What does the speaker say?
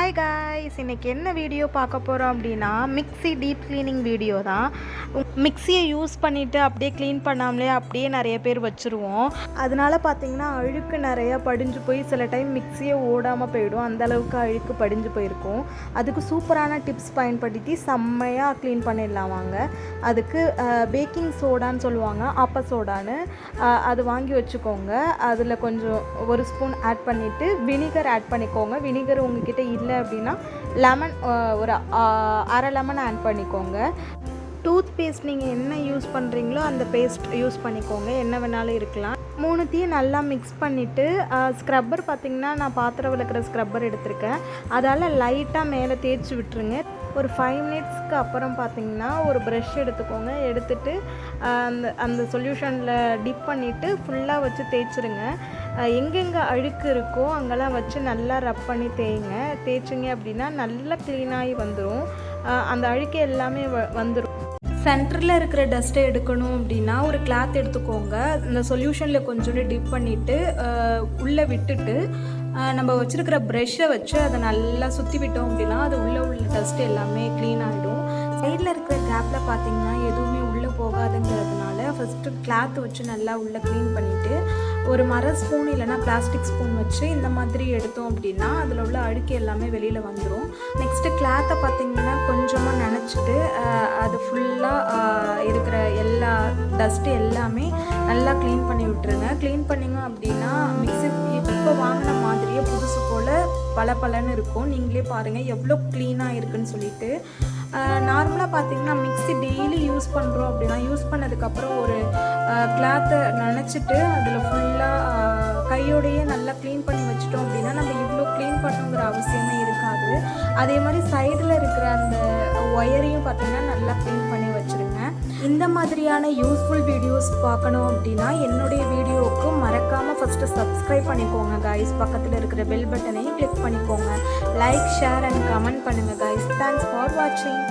Hi guys, இன்றைக்கி என்ன video பார்க்க போகிறோம் அப்படின்னா மிக்ஸி டீப் க்ளீனிங் வீடியோ தான். மிக்ஸியை யூஸ் பண்ணிவிட்டு அப்படியே க்ளீன் பண்ணாமலே அப்படியே நிறைய பேர் வச்சுருவோம். அதனால் பார்த்திங்கன்னா அழுக்கு நிறையா படிஞ்சு போய் சில டைம் மிக்ஸியை ஓடாமல் போயிடும். அந்தளவுக்கு அழுக்கு படிஞ்சு போயிருக்கும். அதுக்கு சூப்பரான டிப்ஸ் பயன்படுத்தி செம்மையாக க்ளீன் பண்ணிடலாம் வாங்க. அதுக்கு பேக்கிங் சோடான்னு சொல்லுவாங்க, ஆப்ப சோடான்னு, அது வாங்கி வச்சுக்கோங்க. அதில் கொஞ்சம் ஒரு ஸ்பூன் ஆட் பண்ணிவிட்டு வினிகர் ஆட் பண்ணிக்கோங்க. வினிகர் உங்ககிட்ட இல்லை அப்படின்னா லெமன் ஒரு அரை லெமன் ஆட் பண்ணிக்கோங்க. டூத் பேஸ்ட் நீங்கள் என்ன யூஸ் பண்ணுறீங்களோ அந்த பேஸ்ட் யூஸ் பண்ணிக்கோங்க, என்ன வேணாலும் இருக்கலாம். மூணுத்தையும் நல்லா மிக்ஸ் பண்ணிவிட்டு ஸ்க்ரப்பர் பார்த்திங்கன்னா நான் பாத்திரம் விளக்குற ஸ்க்ரப்பர் எடுத்திருக்கேன். அதால் லைட்டாக மேலே தேய்ச்சி விட்டுருங்க. ஒரு 5 மினிட்ஸ்க்கு அப்புறம் பார்த்திங்கன்னா ஒரு ப்ரஷ் எடுத்துக்கோங்க. எடுத்துகிட்டு அந்த சொல்யூஷனில் டிப் பண்ணிவிட்டு ஃபுல்லாக வச்சு தேய்ச்சிருங்க. எங்கெங்கே அழுக்கு இருக்கோ அங்கெல்லாம் வச்சு நல்லா ரப் பண்ணி தேய்ச்சிங்க அப்படின்னா நல்லா க்ளீனாகி வந்துடும். அந்த அழுக்கு எல்லாமே வந்துடும். சென்டரில் இருக்கிற டஸ்ட்டை எடுக்கணும் அப்படின்னா ஒரு கிளாத் எடுத்துக்கோங்க. இந்த சொல்யூஷனில் கொஞ்சோண்டு டிப் பண்ணிவிட்டு உள்ளே விட்டுட்டு நம்ம வச்சுருக்கிற ப்ரெஷ்ஷை வச்சு அதை நல்லா சுற்றி விட்டோம் அப்படின்னா அது உள்ளே உள்ள டஸ்ட் எல்லாமே க்ளீன் ஆகிடும். சைடில் இருக்கிற கேப்பில் பார்த்திங்கன்னா எதுவுமே உள்ளே போகாதுங்கிறதுனால ஃபஸ்ட்டு கிளாத் வச்சு நல்லா உள்ளே க்ளீன் பண்ணிவிட்டு ஒரு மர ஸ்பூன் இல்லைனா பிளாஸ்டிக் ஸ்பூன் வச்சு இந்த மாதிரி எடுத்தோம் அப்படின்னா அதில் உள்ள அழுக்கு எல்லாமே வெளியில் வந்துடும். நெக்ஸ்ட்டு கிளாத்தை பார்த்திங்கன்னா கொஞ்சமாக நனைச்சிட்டு அது ஃபுல்லாக இருக்கிற எல்லா டஸ்ட்டு எல்லாமே நல்லா க்ளீன் பண்ணி விட்டுருங்க. க்ளீன் பண்ணிங்க அப்படின்னா மிக்ஸி இப்போ வாங்கின மாதிரியே புதுசு போல் பளபளன்னு இருக்கும். நீங்களே பாருங்கள் எவ்வளோ க்ளீனாக இருக்குதுன்னு சொல்லிட்டு. நார்மலாக பார்த்திங்கன்னா மிக்ஸி டெய்லி யூஸ் பண்ணுறோம் அப்படின்னா யூஸ் பண்ணதுக்கப்புறம் ஒரு கிளாத்தை நனைச்சிட்டு அதில் ஃபுல்லாக கையோடையே நல்லா க்ளீன் பண்ணி வச்சிட்டோம் அப்படின்னா நம்ம இவ்வளோ க்ளீன் பண்ணுங்கிற அவசியமே இருக்காது. அதே மாதிரி சைடில் இருக்கிற அந்த ஒயரையும் பார்த்திங்கன்னா நல்லா க்ளீன் பண்ணி வச்சுருங்க. இந்த மாதிரியான யூஸ்ஃபுல் வீடியோஸ் பார்க்கணும் அப்படின்னா என்னுடைய வீடியோவுக்கு மறக்காமல் ஃபஸ்ட்டு சப்ஸ்கிரைப் பண்ணிக்கோங்க காய்ஸ். பக்கத்தில் இருக்கிற பெல் பட்டனையும் கிளிக் பண்ணிக்கோங்க. லைக், ஷேர் அண்ட் கமெண்ட் பண்ணுங்கள் காய்ஸ். தேங்க்ஸ் ஃபார் வாட்சிங்.